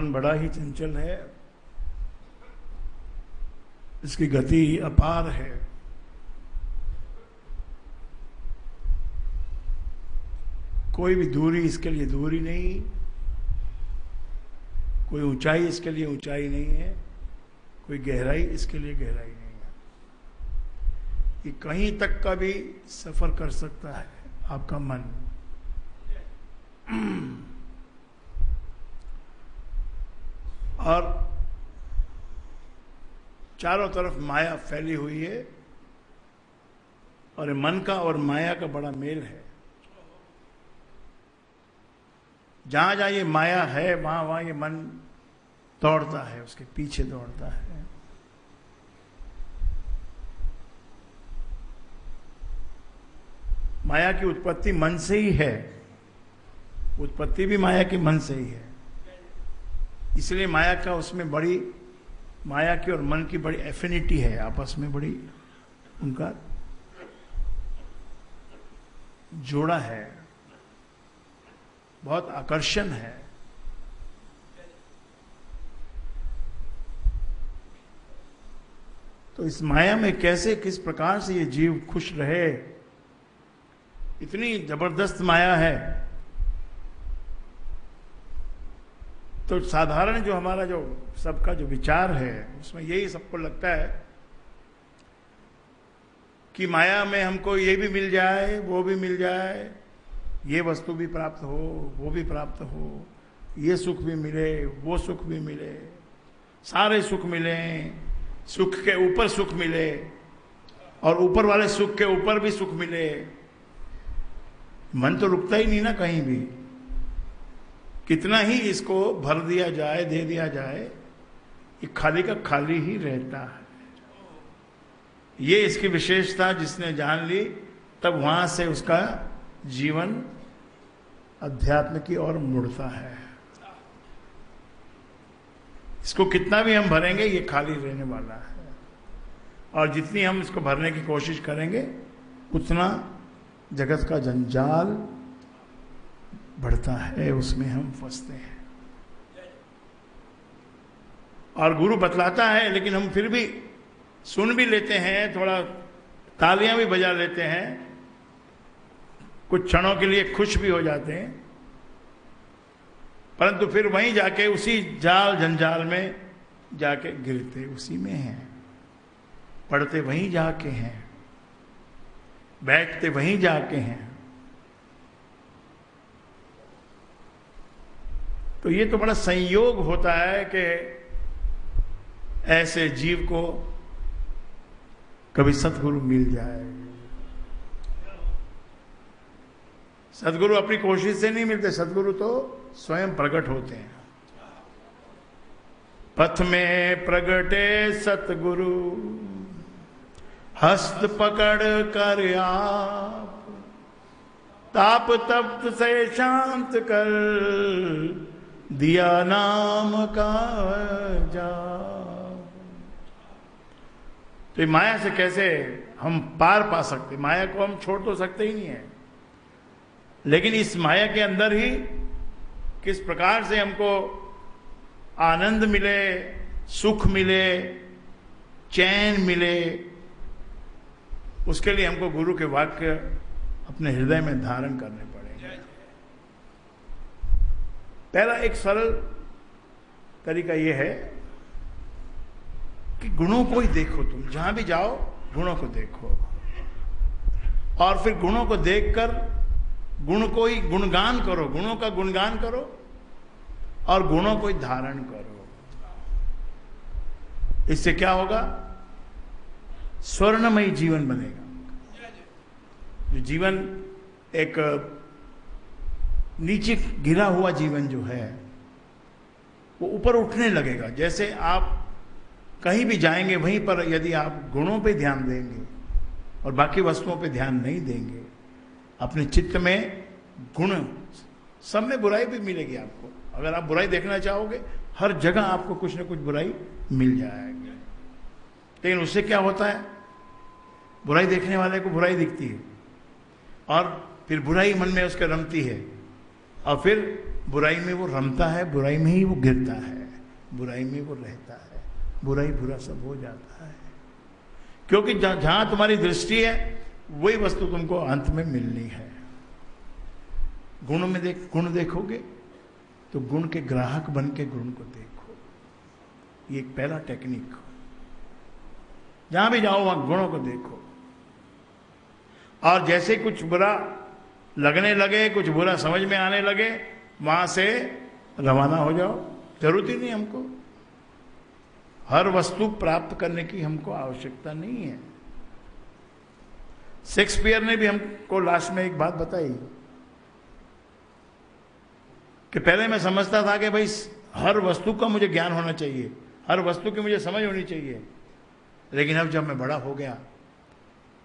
मन बड़ा ही चंचल है, इसकी गति अपार है। कोई भी दूरी इसके लिए दूरी नहीं, कोई ऊंचाई इसके लिए ऊंचाई नहीं है, कोई गहराई इसके लिए गहराई नहीं है। ये कहीं तक का भी सफर कर सकता है आपका मन। और चारों तरफ माया फैली हुई है, और ये मन का और माया का बड़ा मेल है। जहां जहां ये माया है वहां वहां ये मन दौड़ता है, उसके पीछे दौड़ता है। माया की उत्पत्ति मन से ही है, उत्पत्ति भी माया के मन से ही है। इसलिए माया का उसमें बड़ी, माया की और मन की बड़ी एफिनिटी है, आपस में बड़ी उनका जोड़ा है, बहुत आकर्षण है। तो इस माया में कैसे, किस प्रकार से ये जीव खुश रहे, इतनी जबरदस्त माया है। तो साधारण जो हमारा जो सबका जो विचार है उसमें यही सबको लगता है कि माया में हमको ये भी मिल जाए, वो भी मिल जाए, ये वस्तु भी प्राप्त हो, वो भी प्राप्त हो, ये सुख भी मिले, वो सुख भी मिले, सारे सुख मिले, सुख के ऊपर सुख मिले, और ऊपर वाले सुख के ऊपर भी सुख मिले। मन तो रुकता ही नहीं ना कहीं भी। कितना ही इसको भर दिया जाए, दे दिया जाए, ये खाली का खाली ही रहता है। ये इसकी विशेषता जिसने जान ली, तब वहां से उसका जीवन अध्यात्म की ओर मुड़ता है। इसको कितना भी हम भरेंगे ये खाली रहने वाला है, और जितनी हम इसको भरने की कोशिश करेंगे उतना जगत का जंजाल बढ़ता है, उसमें हम फंसते हैं। और गुरु बतलाता है, लेकिन हम फिर भी सुन भी लेते हैं, थोड़ा तालियां भी बजा लेते हैं, कुछ क्षणों के लिए खुश भी हो जाते हैं, परंतु फिर वहीं जाके उसी जाल जंजाल में जाके गिरते उसी में हैं, पढ़ते वहीं जाके हैं, बैठते वहीं जाके हैं। तो ये तो बड़ा संयोग होता है कि ऐसे जीव को कभी सतगुरु मिल जाए। सतगुरु अपनी कोशिश से नहीं मिलते, सतगुरु तो स्वयं प्रकट होते हैं। पथ में प्रगटे सतगुरु, हस्त पकड़ कर आप, ताप तप्त से शांत कर दिया नाम का जाप। तो माया से कैसे हम पार पा सकते? माया को हम छोड़ तो सकते ही नहीं है, लेकिन इस माया के अंदर ही किस प्रकार से हमको आनंद मिले, सुख मिले, चैन मिले, उसके लिए हमको गुरु के वाक्य अपने हृदय में धारण करने पड़ेंगे। पहला एक सरल तरीका यह है कि गुणों को ही देखो। तुम जहां भी जाओ गुणों को देखो, और फिर गुणों को देखकर गुण को ही गुणगान करो, गुणों का गुणगान करो और गुणों को ही धारण करो। इससे क्या होगा? स्वर्णमयी जीवन बनेगा। जो जीवन एक नीचे गिरा हुआ जीवन जो है वो ऊपर उठने लगेगा। जैसे आप कहीं भी जाएंगे वहीं पर यदि आप गुणों पे ध्यान देंगे और बाकी वस्तुओं पे ध्यान नहीं देंगे, अपने चित्त में गुण, सब में बुराई भी मिलेगी आपको। अगर आप बुराई देखना चाहोगे हर जगह आपको कुछ ना कुछ बुराई मिल जाएगी। लेकिन उससे क्या होता है? बुराई देखने वाले को बुराई दिखती है और फिर बुराई मन में उसके रमती है, और फिर बुराई में वो रमता है, बुराई में ही वो गिरता है, बुराई में वो रहता है, बुराई बुरा सब हो जाता है। क्योंकि जहां तुम्हारी दृष्टि है वही वस्तु तुमको अंत में मिलनी है। गुण में गुण देखोगे तो गुण के ग्राहक बन के गुण को देखो, ये एक पहला टेक्निक। जहां भी जाओ वहां गुणों को देखो, और जैसे कुछ बुरा लगने लगे, कुछ बुरा समझ में आने लगे, वहां से रवाना हो जाओ। जरूरत ही नहीं हमको, हर वस्तु प्राप्त करने की हमको आवश्यकता नहीं है। शेक्सपियर ने भी हमको लास्ट में एक बात बताई कि पहले मैं समझता था कि भाई हर वस्तु का मुझे ज्ञान होना चाहिए, हर वस्तु की मुझे समझ होनी चाहिए, लेकिन अब जब मैं बड़ा हो गया,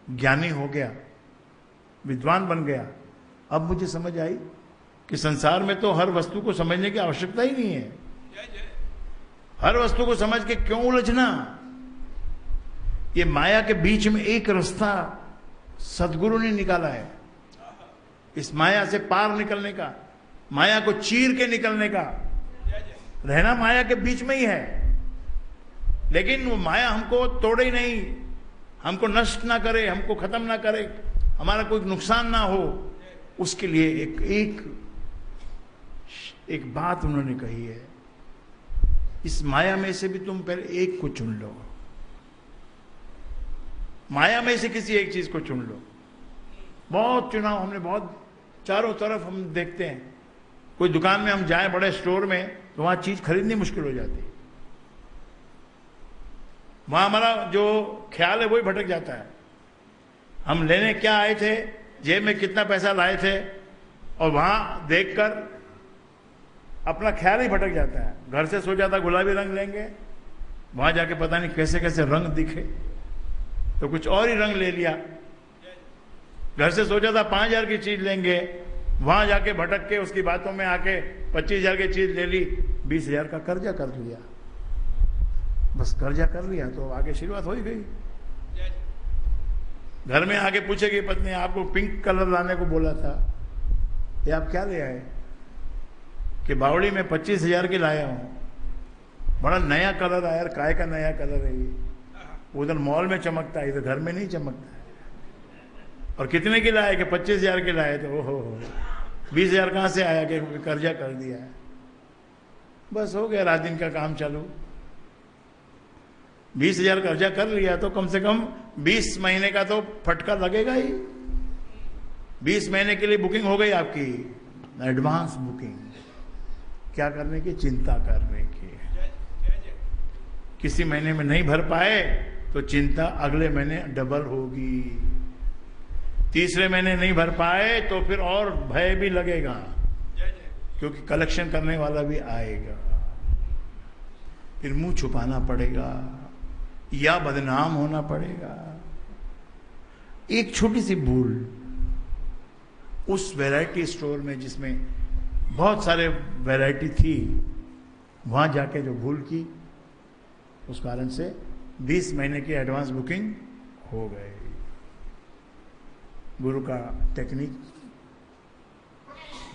ज्ञानी हो गया, विद्वान बन गया, अब मुझे समझ आई कि संसार में तो हर वस्तु को समझने की आवश्यकता ही नहीं है। हर वस्तु को समझ के क्यों उलझना? ये माया के बीच में एक रास्ता सदगुरु ने निकाला है, इस माया से पार निकलने का, माया को चीर के निकलने का। रहना माया के बीच में ही है, लेकिन वो माया हमको तोड़े ही नहीं, हमको नष्ट ना करे, हमको खत्म ना करे, हमारा कोई नुकसान ना हो, उसके लिए एक बात उन्होंने कही है, इस माया में से भी तुम पहले एक को चुन लो, माया में से किसी एक चीज को चुन लो। बहुत चुनाव हमने, बहुत चारों तरफ हम देखते हैं, कोई दुकान में हम जाएं, बड़े स्टोर में, तो वहां चीज खरीदनी मुश्किल हो जाती है, वहां हमारा जो ख्याल है वही भटक जाता है। हम लेने क्या आए थे, जेब में कितना पैसा लाए थे, और वहां देखकर अपना ख्याल ही भटक जाता है। घर से सोचा था गुलाबी रंग लेंगे, वहां जाके पता नहीं कैसे कैसे रंग दिखे, तो कुछ और ही रंग ले लिया। घर से सोचा था 5,000 की चीज लेंगे, वहां जाके भटक के उसकी बातों में आके 25,000 की चीज ले ली, 20,000 का कर्जा कर लिया। बस कर्जा कर लिया तो आगे शुरुआत हो ही गई। घर में आके पूछेगी पत्नी, आपको पिंक कलर लाने को बोला था, ये आप क्या ले आए? कि बावड़ी में 25,000 की लाया हूं, बड़ा नया कलर आया, काय का नया कलर है ये, उधर मॉल में चमकता है, इधर घर में नहीं चमकता है। और कितने की लाए? कि 25,000 की लाए। तो ओहो 20,000 कहां से आया? कि कर्जा कर दिया है। बस हो गया रात दिन का काम चालू। 20,000 कर्जा कर लिया तो कम से कम 20 महीने का तो फटका लगेगा ही। 20 महीने के लिए बुकिंग हो गई आपकी, एडवांस बुकिंग। क्या करने की? चिंता करने की। किसी महीने में नहीं भर पाए तो चिंता अगले महीने डबल होगी। तीसरे महीने नहीं भर पाए तो फिर और भय भी लगेगा, क्योंकि कलेक्शन करने वाला भी आएगा, फिर मुंह छुपाना पड़ेगा या बदनाम होना पड़ेगा। एक छोटी सी भूल उस वैरायटी स्टोर में जिसमें बहुत सारे वैरायटी थी, वहां जाके जो भूल की, उस कारण से 20 महीने की एडवांस बुकिंग हो गई। गुरु का टेक्निक,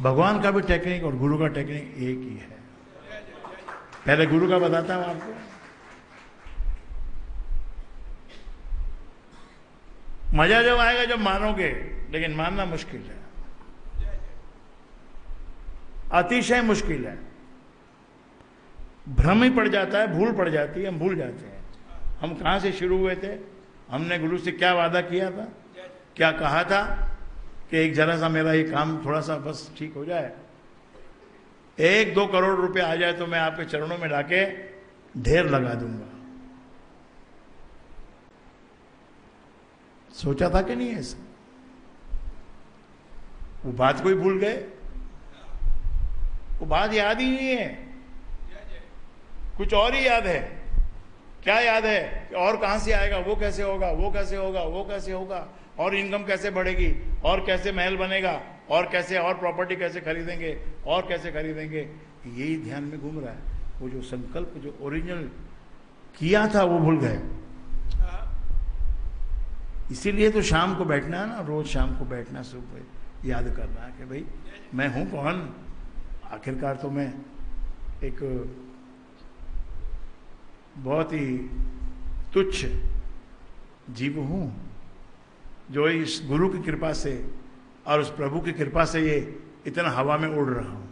भगवान का भी टेक्निक और गुरु का टेक्निक एक ही है। पहले गुरु का बताता हूं आपको। मजा जब आएगा जब मानोगे, लेकिन मानना मुश्किल है, अतिशय मुश्किल है। भ्रम ही पड़ जाता है, भूल पड़ जाती है, हम भूल जाते हैं हम कहां से शुरू हुए थे, हमने गुरु से क्या वादा किया था, क्या कहा था कि एक जरा सा मेरा ये काम थोड़ा सा बस ठीक हो जाए, 1-2 करोड़ रुपए आ जाए तो मैं आपके चरणों में लाके ढेर लगा दूंगा। सोचा था कि नहीं ऐसा? वो बात कोई भूल गए, वो बात याद ही नहीं है, कुछ और ही याद है। क्या याद है? कि और कहां से आएगा, वो कैसे होगा, वो कैसे होगा, वो कैसे होगा, और इनकम कैसे बढ़ेगी, और कैसे महल बनेगा, और कैसे और प्रॉपर्टी कैसे खरीदेंगे, और कैसे खरीदेंगे, यही ध्यान में घूम रहा है। वो जो संकल्प जो ओरिजिनल किया था वो भूल गए। इसीलिए तो शाम को बैठना है ना, रोज शाम को बैठना, सुबह याद करना है कि भाई मैं हूं कौन, आखिरकार तो मैं एक बहुत ही तुच्छ जीव हूं जो इस गुरु की कृपा से और उस प्रभु की कृपा से ये इतना हवा में उड़ रहा हूं।